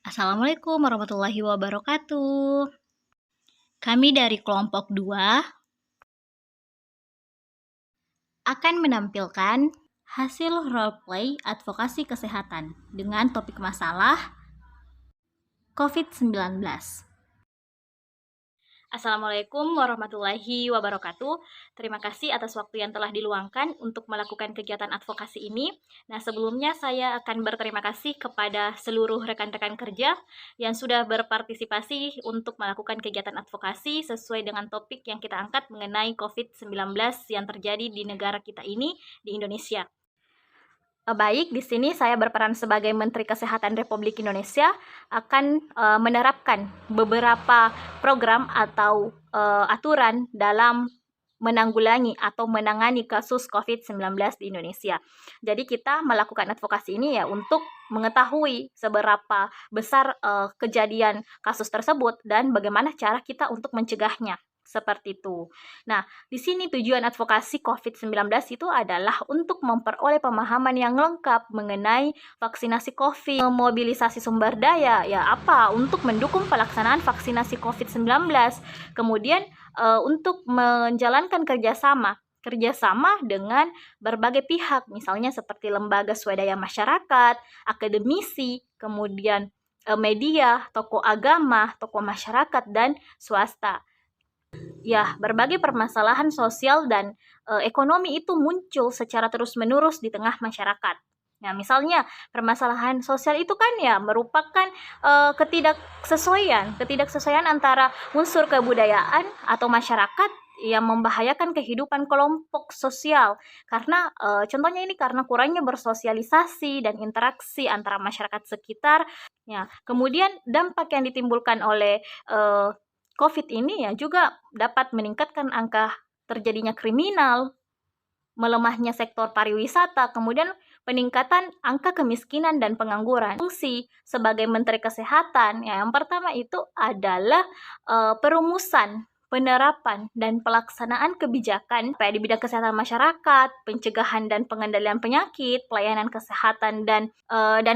Assalamualaikum warahmatullahi wabarakatuh. Kami dari kelompok 2 akan menampilkan hasil roleplay advokasi kesehatan dengan topik masalah COVID-19. Assalamualaikum warahmatullahi wabarakatuh. Terima kasih atas waktu yang telah diluangkan untuk melakukan kegiatan advokasi ini. Nah, sebelumnya saya akan berterima kasih kepada seluruh rekan-rekan kerja yang sudah berpartisipasi untuk melakukan kegiatan advokasi sesuai dengan topik yang kita angkat mengenai COVID-19 yang terjadi di negara kita ini, di Indonesia. Baik, di sini saya berperan sebagai Menteri Kesehatan Republik Indonesia akan menerapkan beberapa program atau aturan dalam menanggulangi atau menangani kasus COVID-19 di Indonesia. Jadi kita melakukan advokasi ini ya untuk mengetahui seberapa besar kejadian kasus tersebut dan bagaimana cara kita untuk mencegahnya. Seperti itu. Nah, di sini tujuan advokasi COVID-19 itu adalah untuk memperoleh pemahaman yang lengkap mengenai vaksinasi COVID, memobilisasi sumber daya, ya apa, untuk mendukung pelaksanaan vaksinasi COVID-19, kemudian untuk menjalankan kerjasama dengan berbagai pihak, misalnya seperti lembaga swadaya masyarakat, akademisi, kemudian media, tokoh agama, tokoh masyarakat, dan swasta. Ya, berbagai permasalahan sosial dan ekonomi itu muncul secara terus-menerus di tengah masyarakat. Nah, misalnya permasalahan sosial itu kan ya merupakan ketidaksesuaian antara unsur kebudayaan atau masyarakat yang membahayakan kehidupan kelompok sosial karena contohnya ini karena kurangnya bersosialisasi dan interaksi antara masyarakat sekitar. Ya, kemudian dampak yang ditimbulkan oleh COVID ini ya juga dapat meningkatkan angka terjadinya kriminal, melemahnya sektor pariwisata, kemudian peningkatan angka kemiskinan dan pengangguran. Fungsi sebagai Menteri Kesehatan, ya, yang pertama itu adalah perumusan, penerapan, dan pelaksanaan kebijakan di bidang kesehatan masyarakat, pencegahan dan pengendalian penyakit, pelayanan kesehatan dan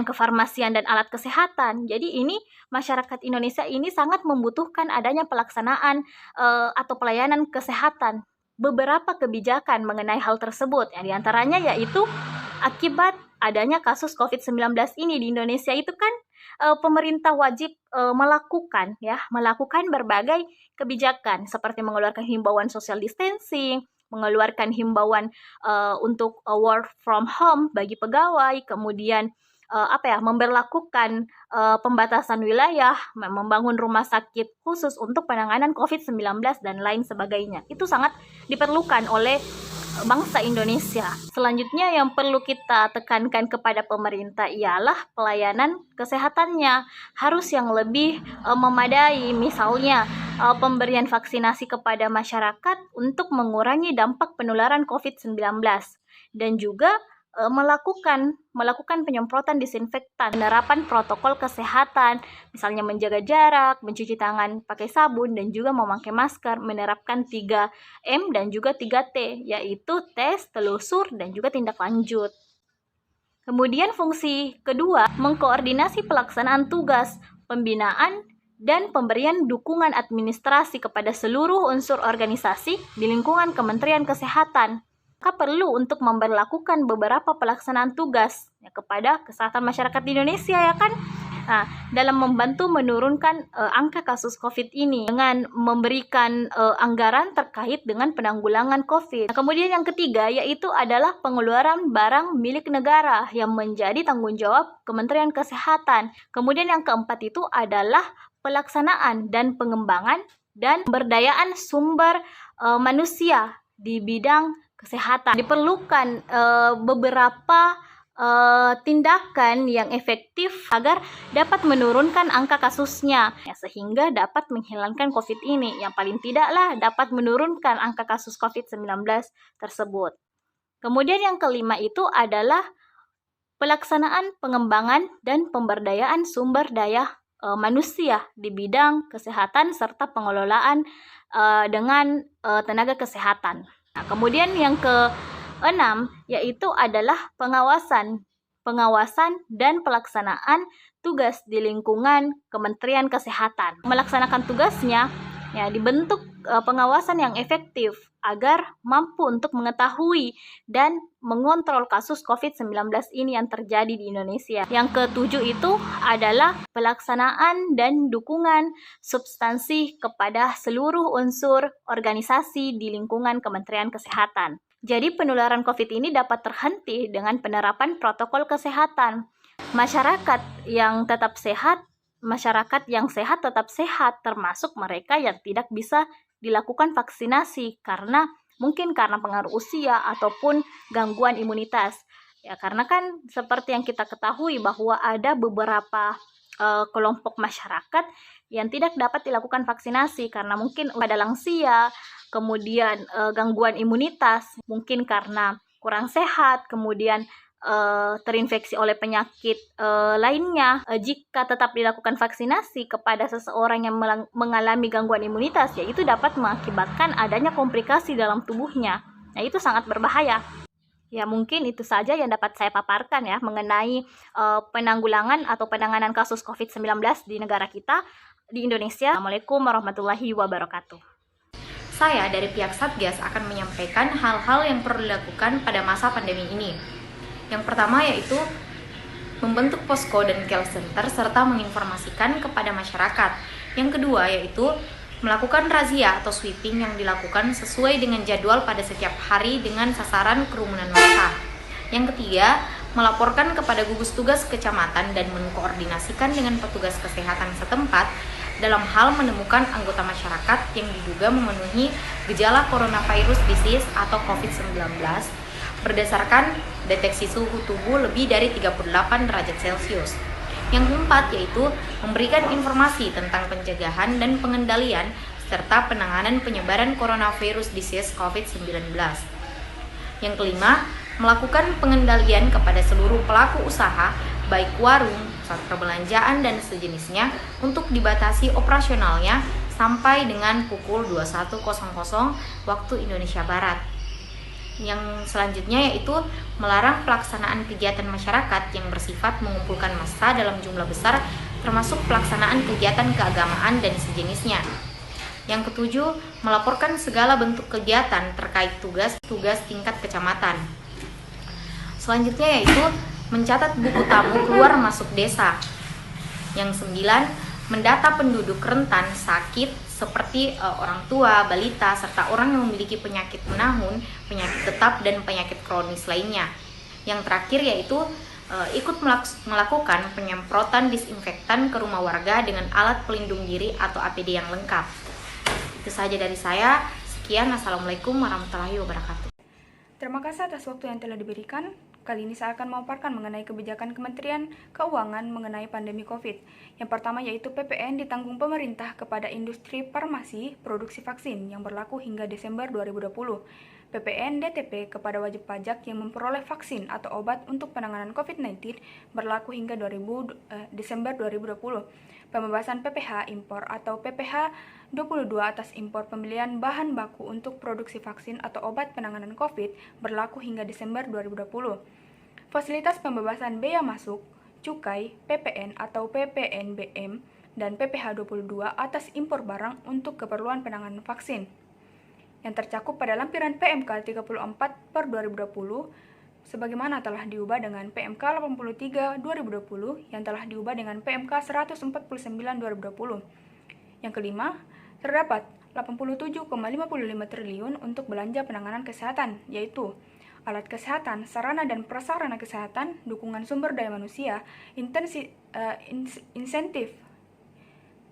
kefarmasian dan alat kesehatan. Jadi ini masyarakat Indonesia ini sangat membutuhkan adanya pelaksanaan atau pelayanan kesehatan. Beberapa kebijakan mengenai hal tersebut, yang diantaranya yaitu akibat adanya kasus COVID-19 ini di Indonesia itu kan pemerintah wajib melakukan berbagai kebijakan seperti mengeluarkan himbauan social distancing, mengeluarkan himbauan untuk work from home bagi pegawai, kemudian memberlakukan pembatasan wilayah, membangun rumah sakit khusus untuk penanganan COVID-19 dan lain sebagainya. Itu sangat diperlukan oleh bangsa Indonesia. Selanjutnya yang perlu kita tekankan kepada pemerintah ialah pelayanan kesehatannya harus yang lebih memadai, misalnya pemberian vaksinasi kepada masyarakat untuk mengurangi dampak penularan COVID-19 dan juga melakukan penyemprotan disinfektan, penerapan protokol kesehatan, misalnya menjaga jarak, mencuci tangan pakai sabun, dan juga memakai masker, menerapkan 3M dan juga 3T, yaitu tes, telusur, dan juga tindak lanjut. Kemudian fungsi kedua, mengkoordinasi pelaksanaan tugas, pembinaan, dan pemberian dukungan administrasi kepada seluruh unsur organisasi di lingkungan Kementerian Kesehatan. Maka perlu untuk memberlakukan beberapa pelaksanaan tugas kepada kesehatan masyarakat di Indonesia, ya kan? Nah, dalam membantu menurunkan angka kasus COVID ini dengan memberikan anggaran terkait dengan penanggulangan COVID. Nah, kemudian yang ketiga yaitu adalah pengeluaran barang milik negara yang menjadi tanggung jawab Kementerian Kesehatan. Kemudian yang keempat itu adalah pelaksanaan dan pengembangan dan pemberdayaan sumber manusia di bidang kesehatan. Diperlukan beberapa tindakan yang efektif agar dapat menurunkan angka kasusnya, sehingga dapat menghilangkan COVID ini. Yang paling tidaklah dapat menurunkan angka kasus COVID-19 tersebut. Kemudian yang kelima itu adalah pelaksanaan pengembangan dan pemberdayaan sumber daya manusia di bidang kesehatan serta pengelolaan dengan tenaga kesehatan. Nah, kemudian yang ke-6 yaitu adalah pengawasan dan pelaksanaan tugas di lingkungan Kementerian Kesehatan. Melaksanakan tugasnya, ya, dibentuk pengawasan yang efektif agar mampu untuk mengetahui dan mengontrol kasus COVID-19 ini yang terjadi di Indonesia. Yang ketujuh itu adalah pelaksanaan dan dukungan substansi kepada seluruh unsur organisasi di lingkungan Kementerian Kesehatan. Jadi penularan COVID ini dapat terhenti dengan penerapan protokol kesehatan. Masyarakat yang sehat tetap sehat, termasuk mereka yang tidak bisa dilakukan vaksinasi karena pengaruh usia ataupun gangguan imunitas. Ya, karena kan seperti yang kita ketahui bahwa ada beberapa kelompok masyarakat yang tidak dapat dilakukan vaksinasi karena mungkin ada lansia, kemudian gangguan imunitas, mungkin karena kurang sehat, kemudian terinfeksi oleh penyakit lainnya. Jika tetap dilakukan vaksinasi kepada seseorang yang mengalami gangguan imunitas, yaitu dapat mengakibatkan adanya komplikasi dalam tubuhnya. Nah, itu sangat berbahaya. Ya, mungkin itu saja yang dapat saya paparkan ya mengenai penanggulangan atau penanganan kasus COVID-19 di negara kita, di Indonesia. Assalamualaikum warahmatullahi wabarakatuh. Saya dari pihak Satgas akan menyampaikan hal-hal yang perlu dilakukan pada masa pandemi ini. Yang pertama yaitu membentuk posko dan care center serta menginformasikan kepada masyarakat. Yang kedua yaitu melakukan razia atau sweeping yang dilakukan sesuai dengan jadwal pada setiap hari dengan sasaran kerumunan massa. Yang ketiga, melaporkan kepada gugus tugas kecamatan dan mengkoordinasikan dengan petugas kesehatan setempat dalam hal menemukan anggota masyarakat yang diduga memenuhi gejala coronavirus disease atau COVID-19 berdasarkan deteksi suhu tubuh lebih dari 38 derajat Celcius. Yang keempat yaitu memberikan informasi tentang pencegahan dan pengendalian serta penanganan penyebaran coronavirus disease COVID-19. Yang kelima, melakukan pengendalian kepada seluruh pelaku usaha, baik warung, pusat perbelanjaan, dan sejenisnya untuk dibatasi operasionalnya sampai dengan pukul 21.00 waktu Indonesia Barat. Yang selanjutnya yaitu melarang pelaksanaan kegiatan masyarakat yang bersifat mengumpulkan massa dalam jumlah besar, termasuk pelaksanaan kegiatan keagamaan dan sejenisnya. Yang ketujuh, melaporkan segala bentuk kegiatan terkait tugas-tugas tingkat kecamatan. Selanjutnya yaitu mencatat buku tamu keluar masuk desa. Yang sembilan, mendata penduduk rentan sakit seperti orang tua, balita, serta orang yang memiliki penyakit menahun, penyakit tetap, dan penyakit kronis lainnya. Yang terakhir yaitu ikut melakukan penyemprotan disinfektan ke rumah warga dengan alat pelindung diri atau APD yang lengkap. Itu saja dari saya. Sekian, Assalamualaikum warahmatullahi wabarakatuh. Terima kasih atas waktu yang telah diberikan. Kali ini saya akan memaparkan mengenai kebijakan Kementerian Keuangan mengenai pandemi COVID. Yang pertama yaitu PPN ditanggung pemerintah kepada industri farmasi produksi vaksin yang berlaku hingga Desember 2020. PPN DTP kepada wajib pajak yang memperoleh vaksin atau obat untuk penanganan COVID-19 berlaku hingga Desember 2020. Pembebasan PPh impor atau PPh 22 atas impor pembelian bahan baku untuk produksi vaksin atau obat penanganan COVID berlaku hingga Desember 2020. Fasilitas pembebasan bea masuk, cukai, PPN atau PPNBM, dan PPh 22 atas impor barang untuk keperluan penanganan vaksin yang tercakup pada lampiran PMK 34/2020 sebagaimana telah diubah dengan PMK 83 2020 yang telah diubah dengan PMK 149 2020. Yang kelima, terdapat 87,55 triliun untuk belanja penanganan kesehatan, yaitu alat kesehatan, sarana dan prasarana kesehatan, dukungan sumber daya manusia, insentif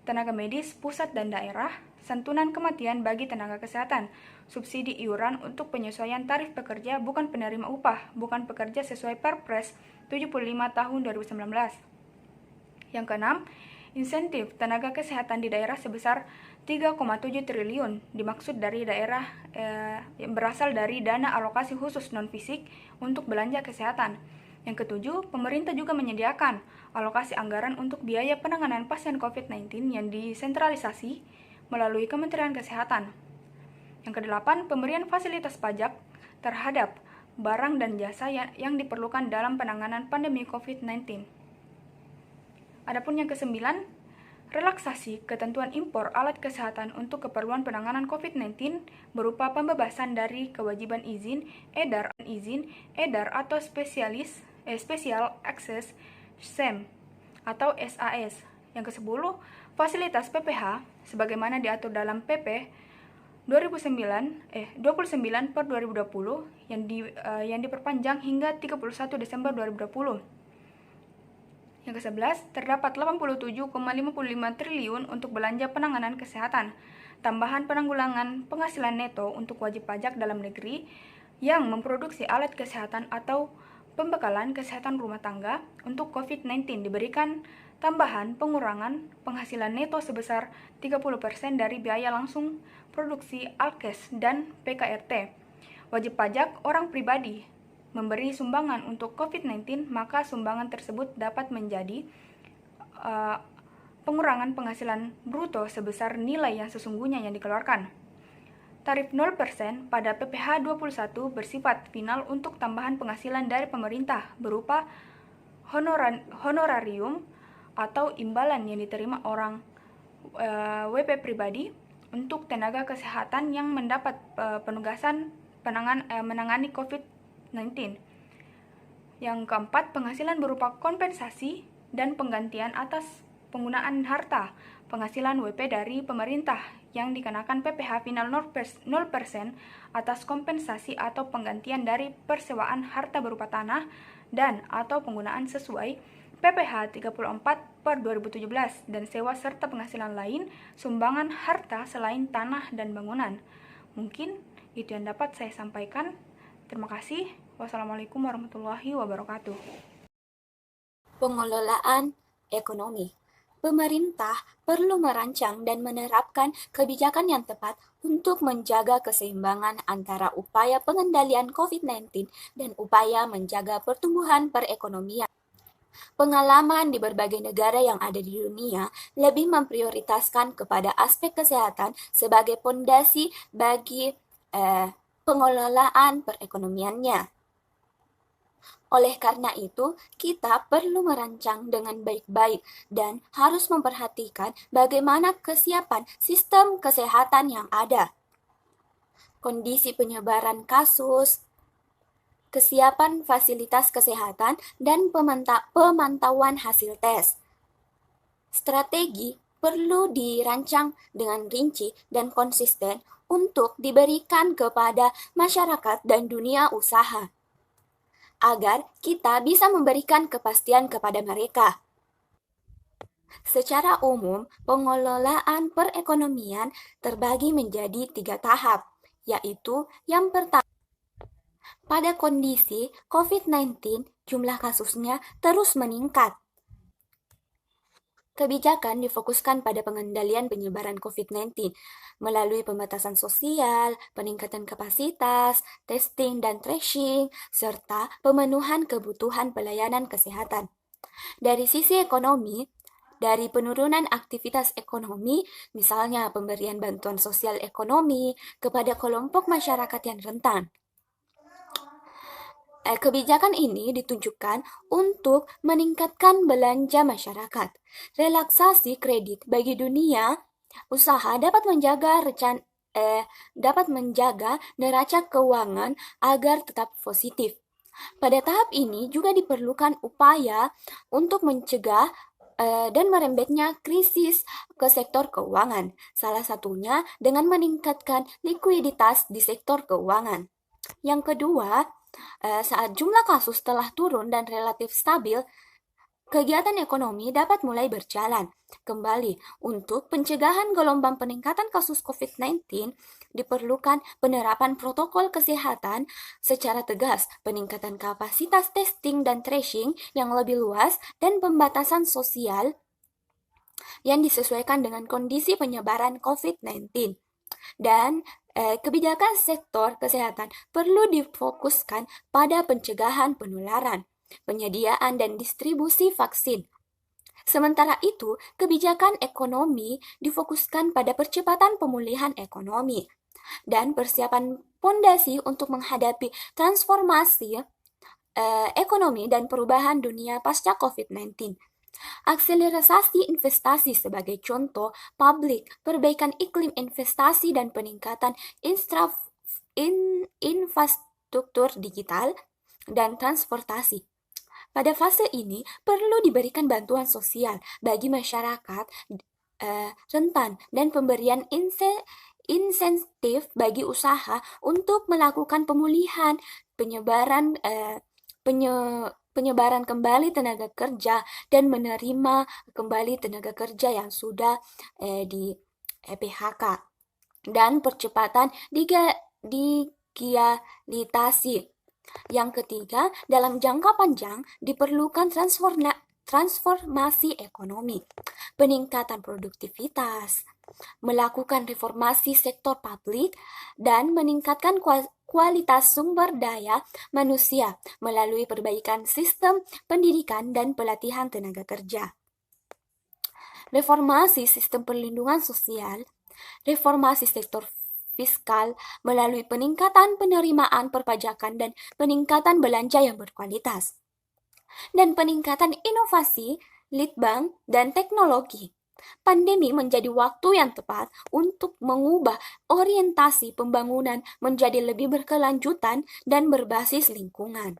tenaga medis pusat dan daerah, santunan kematian bagi tenaga kesehatan, subsidi iuran untuk penyesuaian tarif pekerja bukan penerima upah, bukan pekerja sesuai Perpres 75 tahun 2019. Yang keenam, insentif tenaga kesehatan di daerah sebesar 3,7 triliun dimaksud dari daerah yang berasal dari dana alokasi khusus non-fisik untuk belanja kesehatan. Yang ketujuh, pemerintah juga menyediakan alokasi anggaran untuk biaya penanganan pasien COVID-19 yang disentralisasi melalui Kementerian Kesehatan. Yang kedelapan, pemberian fasilitas pajak terhadap barang dan jasa yang diperlukan dalam penanganan pandemi COVID-19. Adapun yang kesembilan, relaksasi ketentuan impor alat kesehatan untuk keperluan penanganan COVID-19 berupa pembebasan dari kewajiban izin edar atau Special Access SAM atau SAS. Yang ke-10, fasilitas PPH sebagaimana diatur dalam PP 29 per 2020 yang diperpanjang hingga 31 Desember 2020. Yang ke-11, terdapat 87,55 triliun untuk belanja penanganan kesehatan, tambahan penanggulangan penghasilan neto untuk wajib pajak dalam negeri yang memproduksi alat kesehatan atau pembekalan kesehatan rumah tangga untuk COVID-19 diberikan tambahan pengurangan penghasilan neto sebesar 30% dari biaya langsung produksi Alkes dan PKRT. Wajib pajak orang pribadi memberi sumbangan untuk COVID-19, maka sumbangan tersebut dapat menjadi pengurangan penghasilan bruto sebesar nilai yang sesungguhnya yang dikeluarkan. Tarif 0% pada PPh 21 bersifat final untuk tambahan penghasilan dari pemerintah berupa honorarium atau imbalan yang diterima orang WP pribadi untuk tenaga kesehatan yang mendapat penugasan menangani COVID-19. Yang keempat, penghasilan berupa kompensasi dan penggantian atas penggunaan harta penghasilan WP dari pemerintah yang dikenakan PPh final 0% atas kompensasi atau penggantian dari persewaan harta berupa tanah dan atau penggunaan sesuai PPh 34 per 2017 dan sewa serta penghasilan lain sumbangan harta selain tanah dan bangunan. Mungkin itu yang dapat saya sampaikan. Terima kasih. Wassalamualaikum warahmatullahi wabarakatuh. Pengelolaan ekonomi. Pemerintah perlu merancang dan menerapkan kebijakan yang tepat untuk menjaga keseimbangan antara upaya pengendalian COVID-19 dan upaya menjaga pertumbuhan perekonomian. Pengalaman di berbagai negara yang ada di dunia lebih memprioritaskan kepada aspek kesehatan sebagai pondasi bagi pengelolaan perekonomiannya. Oleh karena itu, kita perlu merancang dengan baik-baik dan harus memperhatikan bagaimana kesiapan sistem kesehatan yang ada, kondisi penyebaran kasus, kesiapan fasilitas kesehatan, dan pemantauan hasil tes. Strategi perlu dirancang dengan rinci dan konsisten untuk diberikan kepada masyarakat dan dunia usaha, agar kita bisa memberikan kepastian kepada mereka. Secara umum, pengelolaan perekonomian terbagi menjadi 3 tahap, yaitu yang pertama, pada kondisi COVID-19 jumlah kasusnya terus meningkat. Kebijakan difokuskan pada pengendalian penyebaran COVID-19 melalui pembatasan sosial, peningkatan kapasitas, testing dan tracing, serta pemenuhan kebutuhan pelayanan kesehatan. Dari sisi ekonomi, dari penurunan aktivitas ekonomi, misalnya pemberian bantuan sosial ekonomi kepada kelompok masyarakat yang rentan. Kebijakan ini ditunjukkan untuk meningkatkan belanja masyarakat. Relaksasi kredit bagi dunia usaha dapat menjaga neraca keuangan agar tetap positif. Pada tahap ini juga diperlukan upaya untuk mencegah dan merembetnya krisis ke sektor keuangan. Salah satunya dengan meningkatkan likuiditas di sektor keuangan. Yang kedua, saat jumlah kasus telah turun dan relatif stabil, kegiatan ekonomi dapat mulai berjalan kembali. Untuk pencegahan gelombang peningkatan kasus COVID-19, diperlukan penerapan protokol kesehatan secara tegas, peningkatan kapasitas testing dan tracing yang lebih luas, dan pembatasan sosial yang disesuaikan dengan kondisi penyebaran COVID-19. Dan kebijakan sektor kesehatan perlu difokuskan pada pencegahan penularan, penyediaan dan distribusi vaksin. Sementara itu, kebijakan ekonomi difokuskan pada percepatan pemulihan ekonomi dan persiapan pondasi untuk menghadapi transformasi ekonomi dan perubahan dunia pasca COVID-19. Akselerasi investasi sebagai contoh publik, perbaikan iklim investasi dan peningkatan infrastruktur digital dan transportasi. Pada fase ini perlu diberikan bantuan sosial bagi masyarakat rentan dan pemberian insentif bagi usaha untuk melakukan pemulihan, penyebaran kembali tenaga kerja dan menerima kembali tenaga kerja yang sudah di PHK, dan percepatan digitalisasi. Yang ketiga, dalam jangka panjang diperlukan transformasi ekonomi, peningkatan produktivitas, melakukan reformasi sektor publik, dan meningkatkan kualitas sumber daya manusia melalui perbaikan sistem pendidikan dan pelatihan tenaga kerja. Reformasi sistem perlindungan sosial, reformasi sektor fiskal melalui peningkatan penerimaan perpajakan dan peningkatan belanja yang berkualitas, dan peningkatan inovasi, litbang, dan teknologi. Pandemi menjadi waktu yang tepat untuk mengubah orientasi pembangunan menjadi lebih berkelanjutan dan berbasis lingkungan.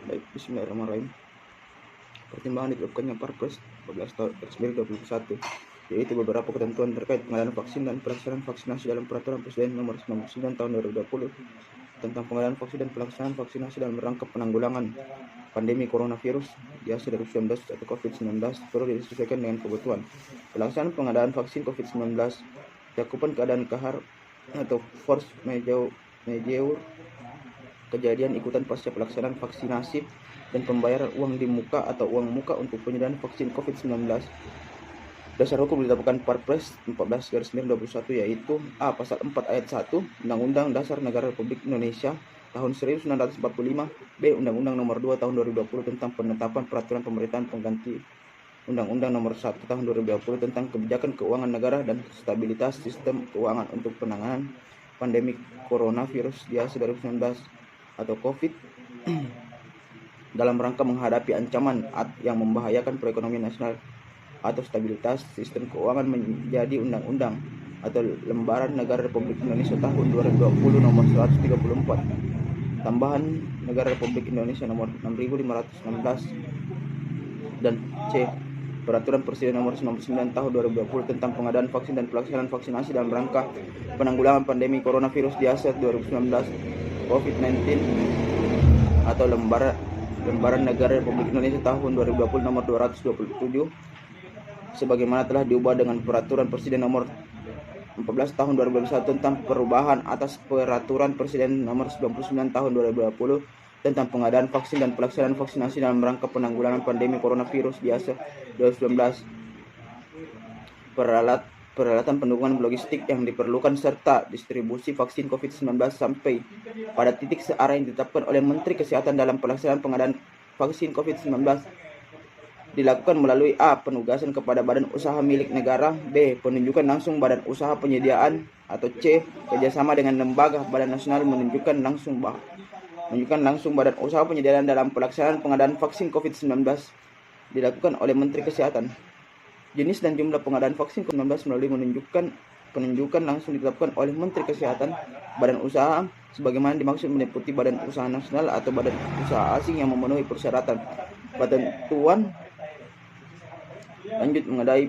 Baik, bismillahirrahmanirrahim. Pertimbangan ditetapkannya Perpres 14 tahun 2021, yaitu beberapa ketentuan terkait pengadaan vaksin dan pelaksanaan vaksinasi dalam Peraturan Presiden Nomor 99 Tahun 2020 tentang pengadaan vaksin dan pelaksanaan vaksinasi dalam rangka penanggulangan pandemi coronavirus biasa 2019 atau COVID-19 perlu disesuaikan dengan kebutuhan. Pelaksanaan pengadaan vaksin COVID-19, cakupan keadaan kahar atau force majeure, kejadian ikutan pasca pelaksanaan vaksinasi, dan pembayaran uang di muka atau uang muka untuk penyediaan vaksin COVID-19. Dasar hukum ditetapkan Perpres 14/2021, yaitu A. Pasal 4 ayat 1 Undang-Undang Dasar Negara Republik Indonesia tahun 1945, B. Undang-Undang Nomor 2 Tahun 2020 tentang penetapan peraturan pemerintahan pengganti Undang-Undang Nomor 1 Tahun 2020 tentang kebijakan keuangan negara dan stabilitas sistem keuangan untuk penanganan pandemi coronavirus biasa 2019 atau COVID dalam rangka menghadapi ancaman yang membahayakan perekonomian nasional atau stabilitas sistem keuangan menjadi undang-undang atau Lembaran Negara Republik Indonesia tahun 2020 nomor 134, tambahan Negara Republik Indonesia nomor 6516, dan C. Peraturan Presiden nomor 99 tahun 2020 tentang pengadaan vaksin dan pelaksanaan vaksinasi dalam rangka penanggulangan pandemi coronavirus biasa 2019 COVID-19 atau Lembaran Negara Republik Indonesia tahun 2020 nomor 227 sebagaimana telah diubah dengan Peraturan Presiden nomor 14 tahun 2021 tentang perubahan atas Peraturan Presiden nomor 99 tahun 2020 tentang pengadaan vaksin dan pelaksanaan vaksinasi dalam rangka penanggulangan pandemi coronavirus biasa 2019, peralatan pendukung logistik yang diperlukan serta distribusi vaksin COVID-19 sampai pada titik searah yang ditetapkan oleh Menteri Kesehatan dalam pelaksanaan pengadaan vaksin COVID-19 dilakukan melalui A. Penugasan kepada badan usaha milik negara, B. Penunjukan langsung badan usaha penyediaan, atau C. Kerjasama dengan lembaga badan nasional menunjukkan langsung badan usaha penyediaan dalam pelaksanaan pengadaan vaksin COVID-19 dilakukan oleh Menteri Kesehatan. Jenis dan jumlah pengadaan vaksin COVID-19 melalui penunjukan langsung ditetapkan oleh Menteri Kesehatan. Badan usaha sebagaimana dimaksud meliputi badan usaha nasional atau badan usaha asing yang memenuhi persyaratan. Ketentuan lanjut mengenai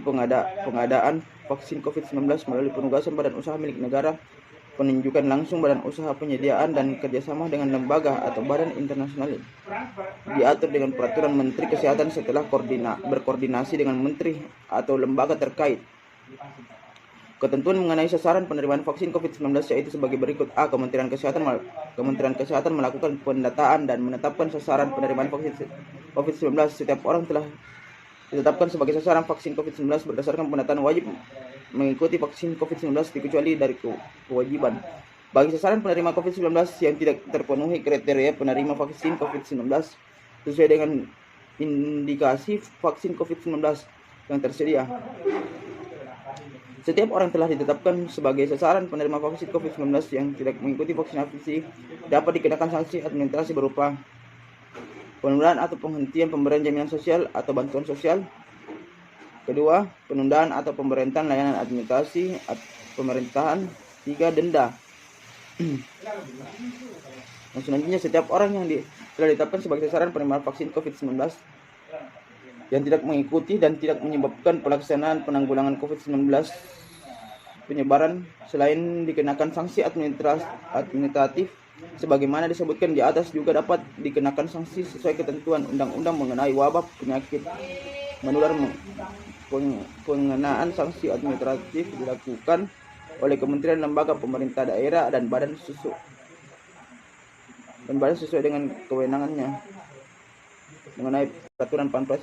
pengadaan vaksin COVID-19 melalui penugasan badan usaha milik negara, penunjukan langsung badan usaha penyediaan, dan kerjasama dengan lembaga atau badan internasional diatur dengan peraturan Menteri Kesehatan setelah berkoordinasi dengan menteri atau lembaga terkait. Ketentuan mengenai sasaran penerimaan vaksin COVID-19 yaitu sebagai berikut. A. Kementerian Kesehatan melakukan pendataan dan menetapkan sasaran penerimaan vaksin COVID-19. Setiap orang telah ditetapkan sebagai sasaran vaksin COVID-19 berdasarkan pendataan wajib mengikuti vaksin COVID-19 dikecuali dari kewajiban. Bagi sasaran penerima COVID-19 yang tidak terpenuhi kriteria penerima vaksin COVID-19 sesuai dengan indikasi vaksin COVID-19 yang tersedia, Setiap orang telah ditetapkan sebagai sasaran penerima vaksin COVID-19 yang tidak mengikuti vaksinasi dapat dikenakan sanksi administrasi berupa penundaan atau penghentian pemberian jaminan sosial atau bantuan sosial. Kedua, penundaan atau pemberhentian layanan administrasi pemerintahan. 3, denda. Dan selanjutnya, setiap orang yang telah ditetapkan sebagai sasaran penerima vaksin COVID-19 yang tidak mengikuti dan tidak menyebabkan pelaksanaan penanggulangan COVID-19 penyebaran selain dikenakan sanksi administratif sebagaimana disebutkan di atas juga dapat dikenakan sanksi sesuai ketentuan undang-undang mengenai wabah penyakit menular. Pengenaan sanksi administratif dilakukan oleh kementerian, lembaga pemerintah daerah dan badan sesuai dengan kewenangannya mengenai peraturan Pampres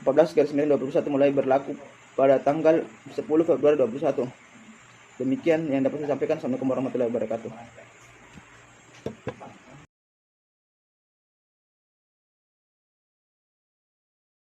14/2021 mulai berlaku pada tanggal 10 Februari 2021. Demikian yang dapat saya sampaikan. Assalamualaikum warahmatullahi wabarakatuh.